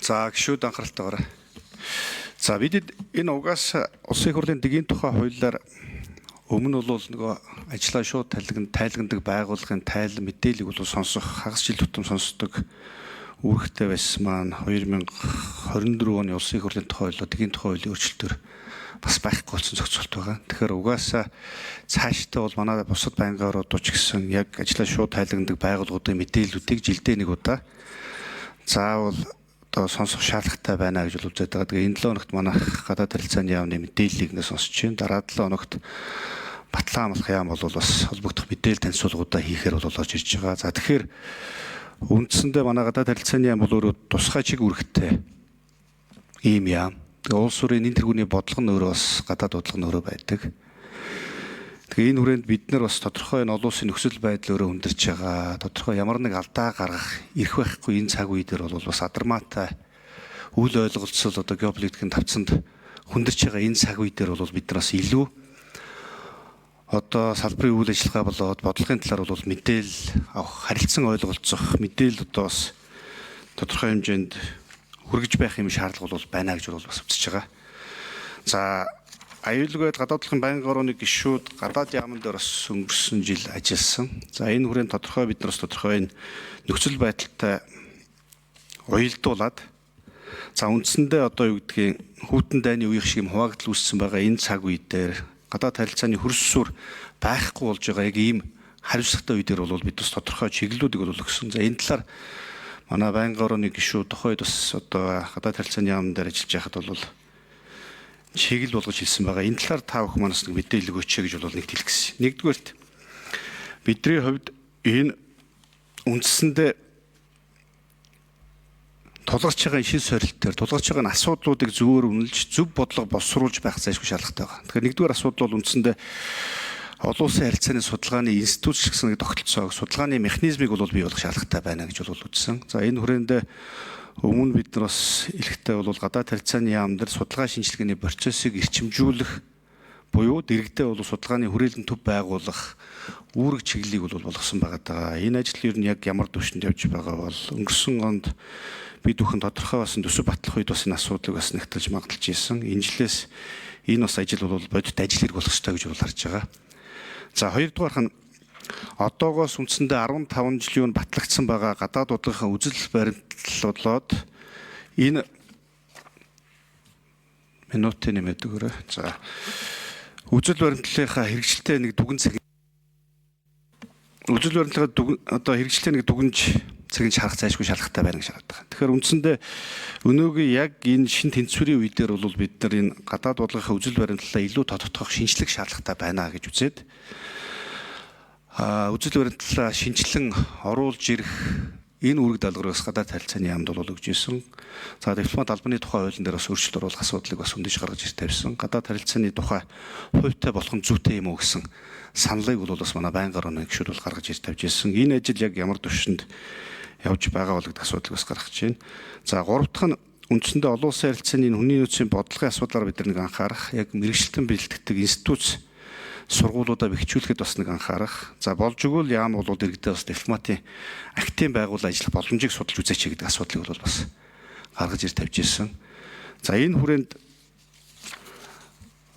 За гişүүд анхааралтайгаар. За бид энэ угаасаа улсын их хурлын дэгийн тухай хуулиар өмнө бол нөгөө ажлаа шууд тайлагнадаг байгууллагын тайл мэдээллийг бол сонсох хагас жил тутам сонсдог үүрэгтэй байсан маань 2024 оны улсын их хурлын тухай хуулиар дэгийн тухай хуулийн өөрчлөлтөөр бас байхгүй болсон зохицуулт байгаа. Тэгэхээр угаасаа цаашдаа бол манай бусад байнгын орнууд ч гэсэн яг ажлаа шууд тайлагнадаг байгууллагуудын мэдээллүүдийг жилдээ нэг удаа заавал одоо сонсох шаардлагатай байна гэж бол үзээд байгаа. Тэгээ энэ 7 хоногт манай гадаад харилцааны яамны мэдээллийг ингээ сонсож байна. Дараа 7 хоногт Батлан амлах яам бол бас холбогдох мэдээлэл танилцуулгуудаа хийхээр бол орж ирж байгаа. За тэгэхээр үндсэндээ манай гадаад харилцааны яам бол өөрөө тусгай чиг үүрэгтэй ийм яам. Тэгээ улс орны нэн тэргүүний бодлого нь өөрөө бас гадаад бодлого нь өөрөө байдаг. Тэгээ энэ хүрээнд бид нар бас тодорхой энэ олон улсын нөхцөл байдал өөрөө хүндэрч байгаа. Тодорхой ямар нэг алдаа гаргах эрх байхгүй энэ цаг үе дээр бол бас адармаатай үйл ойлголцол одоо геополитикийн тавцанд хүндэрч байгаа энэ цаг үе дээр бол бид нараас илүү одоо салбарын үйл ажиллагаа болоод бодлогын талаар бол мэдээлэл авах, харилцан ойлголцох, мэдээлэл одоо бас тодорхой хэмжээнд хүргэж байх юм шаардлага бол байна гэж бол бас үзэж байгаа. За аюулгүйд гадаад улсын байнгын орны гишүүд гадаад яамн дээр бас өнгөрсөн жил ажилласан. За энэ хүрээнд тодорхой бид нараас тодорхой энэ нөхцөл байдалтай уялдуулаад за үндсэндээ одоо юу гэдгийг хүйтэн дайны үеих шиг юм хуваагдал үүссэн байгаа энэ цаг үе дээр гадаад харилцааны хөрс сур байхгүй болж байгаа яг ийм хариуцлагатай үе дээр бол бид бас тодорхой чиглэлүүдийг бол өгсөн. За энэ талаар манай байнгын орны гишүүд тухайд бас одоо гадаад харилцааны яамн дээр ажиллаж байхад бол чиглэл болгож хэлсэн байгаа. Энэ талаар та бүхэн манаас нэг мэдээлэл өгөөч гэж бол нэг хэлэх гэсэн. Нэгдүгээрт бидний хувьд энэ үндсэндээ тулгарч байгаа шин сорилт төр тулгарч байгаа асуудлуудыг зөвөр үнэлж зөв бодлого боловсруулж байх зайлшгүй шаардлагатай байна. Тэгэхээр нэгдүгээр асуудал бол үндсэндээ олон улсын харилцааны судалгааны институт шиг нэг тогтолцоог судалгааны механизмыг бол бий болгох шаардлагатай байна гэж бол үзсэн. За энэ хүрээндээ өмнө бид нар бас эрэхтэй бол гадаад харилцааны яам дээр судалгаа шинжилгээний процессыг эрчимжүүлэх буюу дэрэгдээ бол судалгааны хүрээлэн төв байгуулах үүрэг чиглэлийг бол болгосон байгаа. Энэ ажил ер нь яг ямар түвшинд явж байгаа бол өнгөрсөн онд бид бүхэн тодорхой басан төсөв батлах үед бас энэ асуудлыг бас нэгтэлж магталж ийсэн. Энэ жилээс энэ бас ажил бол бодит ажил хэрэг болох ёстой гэж бол харж байгаа. За хоёрдугаарх нь одоогоос үндсэндээ 15 жилийн өмнө батлагдсан байгаа гадаад бодлогын үзэл баримтлал болоод энэ минутын нэмээд өгөөрэй. За үзэл баримтлалынхаа хэрэгжилтэй нэг дүгэн цаг үзэл баримтлалын одоо хэрэгжилтэй нэг дүгнж цагийн харах зайлшгүй шаардлагатай байна гэж хараад байгаа. Тэгэхээр үндсэндээ өнөөгийн яг энэ шин тэнцвэрийн үе дээр бол бид нар энэ гадаад бодлогын үзэл баримтлалаа илүү тодтогох шинжлэх шаардлагатай байна гэж үзээд үзэл баримтлалаа шинжилэн оруулж ирэх энэ үүрэг даалгавраас гадаад харилцааны яамд бол өгж ирсэн. За дипломат албаны тухай хуулийн дээр бас өөрчлөлт оруулах асуудлыг бас өндөж гаргаж ирж тавьсан. Гадаад харилцааны тухай хувьтай болох нь зүйтэй юм уу гэсэн саналыг бол бас манай байнгын орны гишүүд бол гаргаж ирж тавьж ирсэн. Энэ ажил яг ямар түвшинд явж байгаа бол гэдэг асуудлыг бас гаргаж байна. За гурав дахь нь үндсэндээ олон улсын харилцааны хүний нөөцийн бодлогын асуудлаар бид нэг анхаарах, яг мэрэгчлэн бэлтгэдэг институт сургуулиудаа бэхжүүлэхэд бас нэг анхаарах. За болж өгвөл яам бол дэрэгдээ бас дипломатын актив байгууллага ажиллах боломжийг судалж үзээч гэдэг асуудлыг бол бас гаргаж ирж тавьж ирсэн. За энэ хүрээнд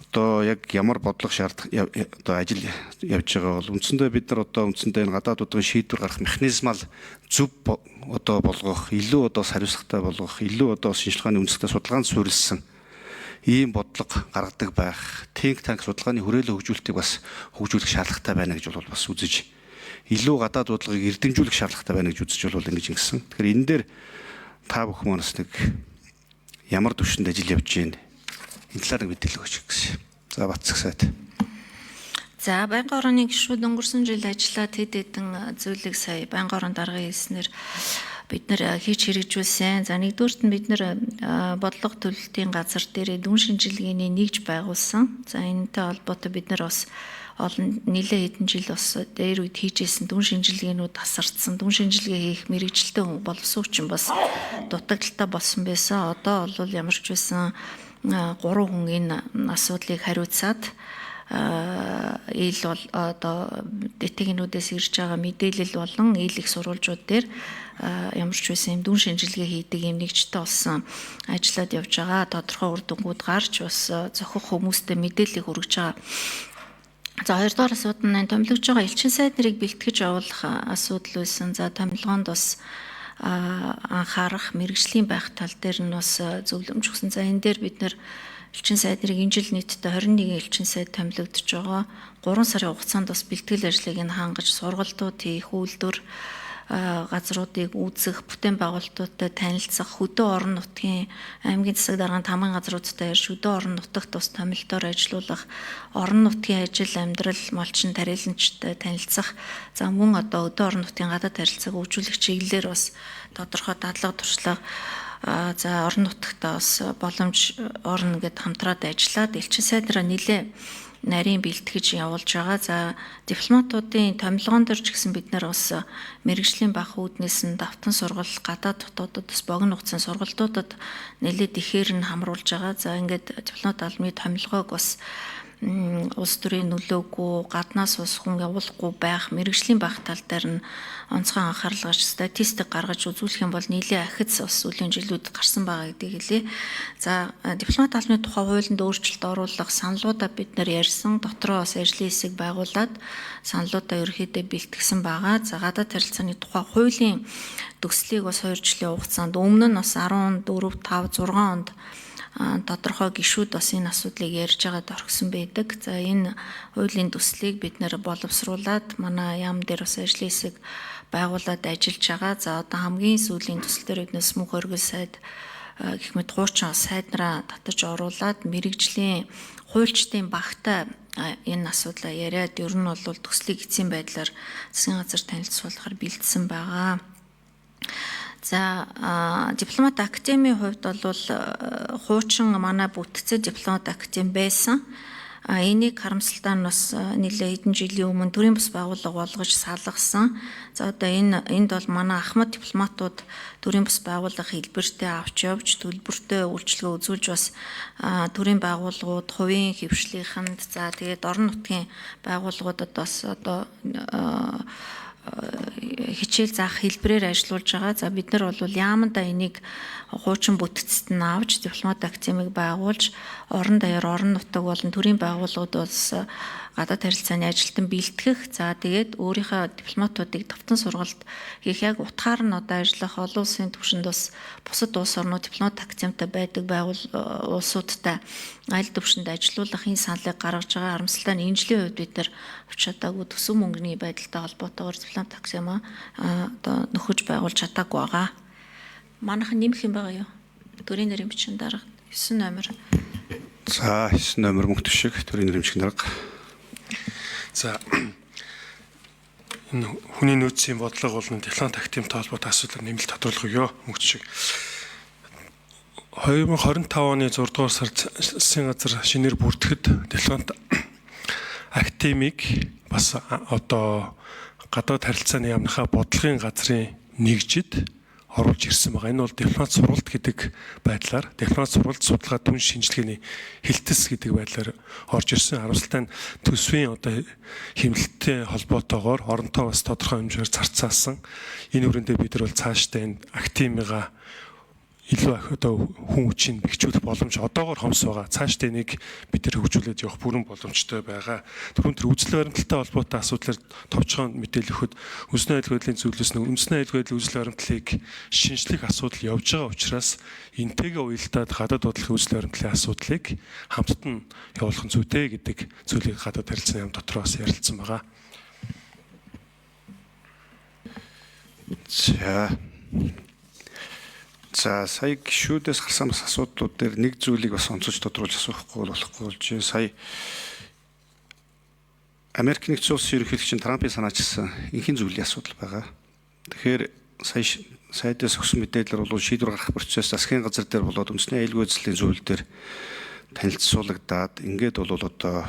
одоо яг ямар бодлого шаардлага одоо ажил явж байгаа бол үндсэндээ бид нар одоо үндсэндээ энэ гадаад бодлогын шийдвэр гаргах механизмал зөв одоо болгох, илүү одоо хариуцлагатай болгох, илүү одоо шинжилгээний үндэслэлтэй судалгаанд суурилсан ийм бодлого гаргадаг байх, think tank судалгааны хүрээлэн хөгжүүлэлтийг бас хөгжүүлэх шаардлагатай байна гэж бол бас үзэж илүү гадаад бодлогыг эрдэмжүүлэх шаардлагатай байна гэж үзэж бол ингэж ингэсэн. Тэгэхээр энэ дээр та бүхэн манаас нэг ямар түвшинд ажил явж байна? Энэ талаар нэг мэдээлэл өгч гэсэн. За Бацсаг сайд. За байнгын орны гишүүд өнгөрсөн жил ажиллаад хэд хэдэн зүйлийг сая байнгын орон даргын хэлснээр бид нэр хийж хэрэгжүүлсэн. За нэгдүгürt нь бид нэр бодлого төлөлтийн газар дээр дүн шинжилгээний нэгж байгуулсан. За энэтэй холбоотой бид нар бас олон нэлээд хэдэн жил бас дээр үед хийжсэн дүн шинжилгээнүүд тасардсан. Дүн шинжилгээ хийх мэрэгжилтэй боловсон хүчин бас дутагдaltaй болсон байсан. Одоо бол ямар ч байсан 3 хүн энэ асуудлыг хариуцаад ил бол одоо дэтгэгнүүдээс ирж байгаа мэдээлэл болон ил их сурвалжууд дээр ямар ч байсан юм дүн шинжилгээ хийдэг юм нэгжтэй болсон ажиллаад явж байгаа. Тодорхой үр дүнгууд гарч бас зохих хүмүүстээ мэдээлэл хүргэж байгаа. За хоёрдугаар асуудал нь томилогдож байгаа элчин сайд нарыг бэлтгэж явуулах асуудал байсан. За томилгоонд бас анхаарах мэрэгжлийн байх тал дээр нь бас зөвлөмж өгсөн. За энэ дээр бид нэр элчин сайд нарыг энэ жил нийтдээ 21 элчин сайд томилогдож байгаа. 3 сарын хугацаанд бас бэлтгэл ажлыг нь хангаж сургалтууд хийх, үйлдвэр газруудыг үүсгэх, бүтээн байгуулалтуудтай танилцах, хөдөө орон нутгийн аймгийн засаг дарганд хамгаан газруудтай ирж хөдөө орон нутагт бас томилтоор ажилуулах, орон нутгийн ажил, амьдрал, малчин тариаланчтай танилцах, за мөн одоо хөдөө орон нутгийн гадаад харилцааг хөгжүүлэх чиглэлээр бас тодорхой дадлага туршлага за орон нутагтаа бас боломж орно гэд хамтраад ажиллаад элчин сайдраа нэлээ нарийн бэлтгэж явуулж байгаа. За дипломатуудын томилгоон дээр ч гэсэн бид нар бас мэрэгжлийн бага үүднээс нь давтан сургал гадаад дотоодод бас богино хугацааны сургалтуудад нэлээд ихээр нь хамруулж байгаа. За ингээд дипломат албаны томилгоог бас улс төрийн нөлөөгүй гаднаас ус хүн явуулахгүй байх мэрэгжлийн байх тал дээр нь онцгой анхаарал гаргаж статистик гаргаж үзүүлэх юм бол нийлээ ахиц бас үлийн жилүүд гарсан байгаа гэдгийг хэлээ. За дипломат албаны тухай хуулинд өөрчлөлт оруулах саналуудаа бид нар ярьсан. Дотроо бас ажлын хэсэг байгуулад саналуудаа ерөөхдөө бэлтгэсэн байгаа. За гадаад харилцааны тухай хуулийн төслийг бас 2 жилийн хугацаанд өмнө нь бас 14, 5, 6 онд тодорхой гишүүд бас энэ асуудлыг ярьж байгаад орхисон байдаг. За энэ хуулийн төслийг бид нэр боловсруулад манай яам дээр бас ажлын хэсэг байгуулад ажиллаж байгаа. За одоо хамгийн сүүлийн төсөл дээр биднес мөнх оргил сайд гэх мэт хуучин сайднараа татаж оруулаад мэрэгжлийн хуульчдын багтай энэ асуудлаа яриад ер нь бол төслийг эцсийн байдлаар засгийн газар танилцуулахар бэлдсэн байгаа. За дипломат академийн хувьд бол хуучин манай бүтцэд дипломат академи байсан. Энийг харамсалтай нь бас нэлээд хэдэн жилийн өмнө төрийн бас байгууллага болгож салгасан. За одоо энд бол манай ахмад дипломатууд төрийн бас байгууллага хэлбэртээ авч явж төлбөртэй үйлчилгээ үзүүлж бас төрийн байгууллагууд хувийн хөвшлийнхэнд за тэгээд орон нутгийн байгууллагуудад бас одоо хичээл заах хэлбэрээр ажиллаж байгаа. За бид нар бол яаманда энийг хуучин бүтцэд нь авч дипломат академиг байгуулж орон даяар орон нутаг болон төрийн байгууллагууд бас гадаад харилцааны ажилтан бэлтгэх. За тэгээд өөрийнхөө дипломатуудыг давтан сургалт хийх яг утгаар нь одоо ажиллах олон улсын түвшинд бас бусад улс орнууд дипломат академитай байдаг улсуудтай аль түвшинд ажилуулах энэ саналыг гаргаж байгаа. Харамсалтай нь энэ жилийн хувьд бид нар авч чадаагүй төсөв мөнгөний байдалтай холбоотойгоор дипломат академи одоо нөхөж байгуулж чадаагүй байгаа. Манайхан нэмэх юм байгаа юу? Төрийн нэрийн бичин дарга 9 номер. За 9 номер мөнх төшиг төрийн нэрийн бичин дарга. За энэ хүний нөөцийн бодлого болон дипломат академитай холбоотой асуудлыг нэмэлт тодруулах ёо мөнх төшиг. 2025 оны 6 дугаар сард засгийн газар шинээр бүрдэхэд дипломат академиг бас одоо гадаад харилцааны яамныхаа бодлогын газрын нэгжид оруулж ирсэн байгаа. Энэ бол дипломат сургалт гэдэг байдлаар дипломат сургалт судалгаа түн шинжилгээний хэлтэс гэдэг байдлаар орж ирсэн. Харамсалтай нь төсвийн одоо хэмнэлттэй холбоотойгоор оронтой бас тодорхой хэмжээр зарцаасан. Энэ үрэндээ бид нар бол цаашдаа энэ академига илүү их одоо хүн хүчийг бэхжүүлэх боломж одоогоор хомс байгаа. Цаашдаа энийг бид нар хөгжүүлээд явах бүрэн боломжтой байгаа. Тэгвэл тэр үзэл баримталтай холбоотой асуудлаар товчхон мэдээлэл өгөхөд үндэсний аюулгүй байдлын зөвлөлөөс нь үндэсний аюулгүй байдлын үзэл баримтлалыг шинжлэх асуудал явж байгаа учраас энтэйгээ уялдаад гадаад бодлогын үзэл баримтлалын асуудлыг хамтд нь явуулах нь зүйтэй гэдэг зүйлийг гадаад харилцааны яам дотор бас ярилцсан байгаа. За сая гишүүдээс гарсан бас асуудлууд дээр нэг зүйлийг бас онцолж тодруулж асуухгүй болохгүй болж сая Америк нэгдсэн улсын ерөнхийлөгч Трампын санаачилсан инхийн зүйлийн асуудал байгаа. Тэгэхээр сая сайдаас өгсөн мэдээлэлээр бол шийдвэр гаргах процесс засгийн газар дээр болоод үндэсний аюулгүй байдлын зүйл дээр танилцуулагдаад ингээд бол одоо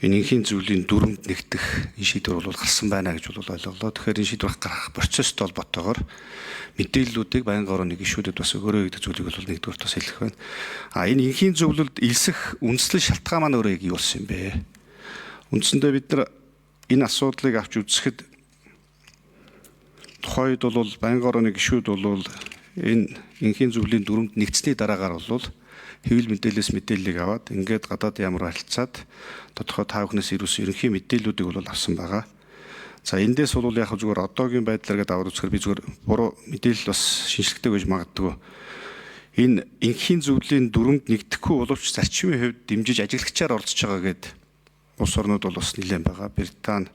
энэ инхийн зөвлөлийн дүрмд нэгдэх энэ шийдвэр бол гарсан байна гэж бол ойлголоо. Тэгэхээр энэ шийдвэр гарах процесстэй холбоотойгоор мэдээллүүдийг байнгын орооны гишүүдэд бас өгөөрэй гэдэг зүйлийг бол нэгдүгээр бас хэлэх байна. Энэ инхийн зөвлөлд элсэх үндслэл шалтгаан маань өөрөө юу болсон юм бэ? Үндсэндээ бид нар энэ асуудлыг авч үзэхэд тухайд бол байнгын орооны гишүүд бол энэ инхийн зөвлөлийн дүрмд нэгдсэний дараагаар бол хэвлэл мэдээлэлээс мэдээллийг аваад ингээд гадаад ямар харилцаад тодорхой та бүхнээс ерөнхий мэдээллүүдийг бол авсан байгаа. За эндээс бол яг зүгээр одоогийн байдлаар гээд аваад үзэхээр би зүгээр буруу мэдээлэл бас шинжлэхтэй байж магадгүй. Энэ инхийн зөвлөлийн дүрмд нэгдэхгүй боловч зарчмын хувьд дэмжиж ажиглагчаар оролцож байгаа гээд улс орнууд бол бас нэлээд байгаа. Британи,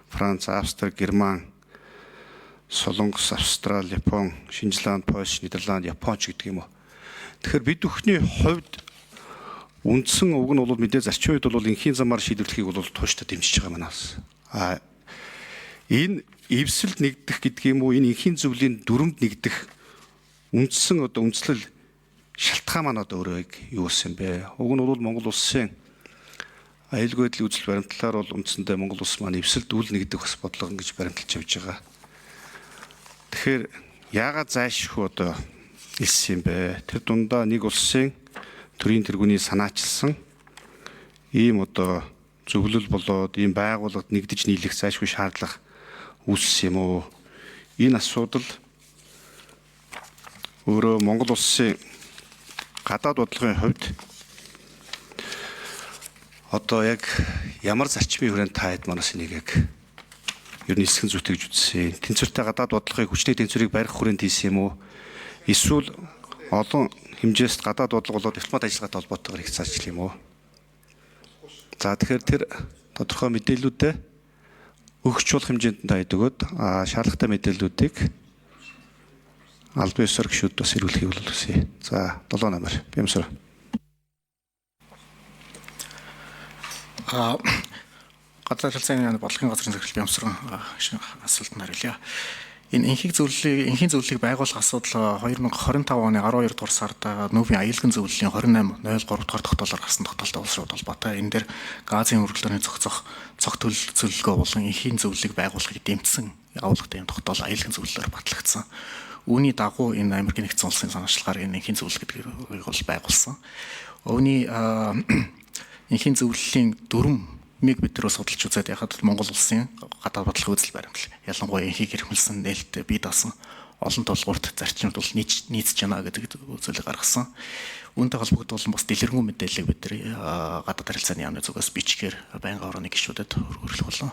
Франц, Австрали, Герман, Солонгос, Австрали, Япон, Шинжланд, Польш, Нидерланд, Японч гэдэг юм уу. Тэгэхээр бид бүхний хувьд үндсэн уг нь бол мэдээ зарчмын үед бол инхийн замаар шийдвэрлэхийг бол тууштай дэмжиж байгаа манаас. Энэ эвсэлд нэгдэх гэдэг юм уу, энэ инхийн зөвлөлийн дүрмд нэгдэх үндсэн үндслэл шалтгаан маань өөрөө юу гэсэн бэ? Уг нь бол Монгол улсын аюулгүй байдлын үзэл баримтлалаар бол үндсэндээ Монгол улс маань эвсэлд үл нэгдэх бас бодлого ингэж баримталж явж байгаа. Тэгэхээр яагаад зайлшгүй илсэн юм бэ? Тэр дундаа нэг улсын төрийн тэргүүний санаачилсан ийм зөвлөл болоод ийм байгууллагад нэгдэж нийлэх зайлшгүй шаардлага үүссэн юм уу? Энэ асуудал өөрөө Монгол улсын гадаад бодлогын хувьд яг ямар зарчмын хүрээнд та хэд манаас энийг яг ер нь эсгэн зүйтэй гэж үзсэн. Тэнцвэртэй гадаад бодлогыг хүчтэй тэнцвэрийг барих хүрээнд хийсэн юм уу? Эсвэл олон хэмжээст гадаад бодлого болоод дипломат ажиллагаатай холбоотойгоор их заажил юм уу? За тэгэхээр тэр тодорхой мэдээллүүдээ өгч болох хэмжээнд таад өгөөд шаардлагатай мэдээллүүдийг аль бие ёсоор гишүүд бас ирүүлэхийг бол хүсье. За 7 номер Бямсар. Гадаад харилцааны бодлогын газрын захирал Бямсран асуултанд хариулъя. Энэ инхийн зөвлөлийг байгуулах асуудал 2025 оны 12 дугаар сард Нүүбийн аюулгын зөвлөлийн 2803 дугаар тогтоолоор гарсан тогтоолтой улс орнууд холбоотой. Энэ дээр газын хөргөлтөний цог төлөвлөгөө болон инхийн зөвлөлийг байгуулахыг дэмжсэн явуулгатай юм тогтоол аюулгын зөвлөлөөр батлагдсан. Үүний дагуу энэ Америкийн нэгдсэн улсын санаачлагаар энэ инхийн зөвлөл гэдгийг бол байгуулсан. Өвний инхийн зөвлөлийн дүрмийг бид нар судалж үзээд яхад Монгол улсын гадаад бодлогын үзэл баримтлал ялангуяа инхийг эрхэмлсэн нээлттэй бий даасан олон толгуурт зарчмууд бол нийцж байна гэдэг үзүүлэг гаргасан. Үүнтэй холбогдуулан бас дэлгэрэнгүй мэдээллийг бид нар гадаад харилцааны яамны зүгээс бичгээр байнгын орооны гишүүдэд өргөх болон.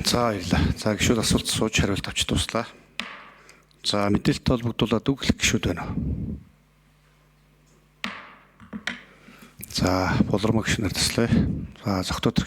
За баярлалаа. За гишүүд асуулт сууж хариулт авч дуслаа. За мэдээлэлтэй холбогдуулаад үгэх гишүүд байна уу? За болормог гишүүнээр таслая. За зохиотор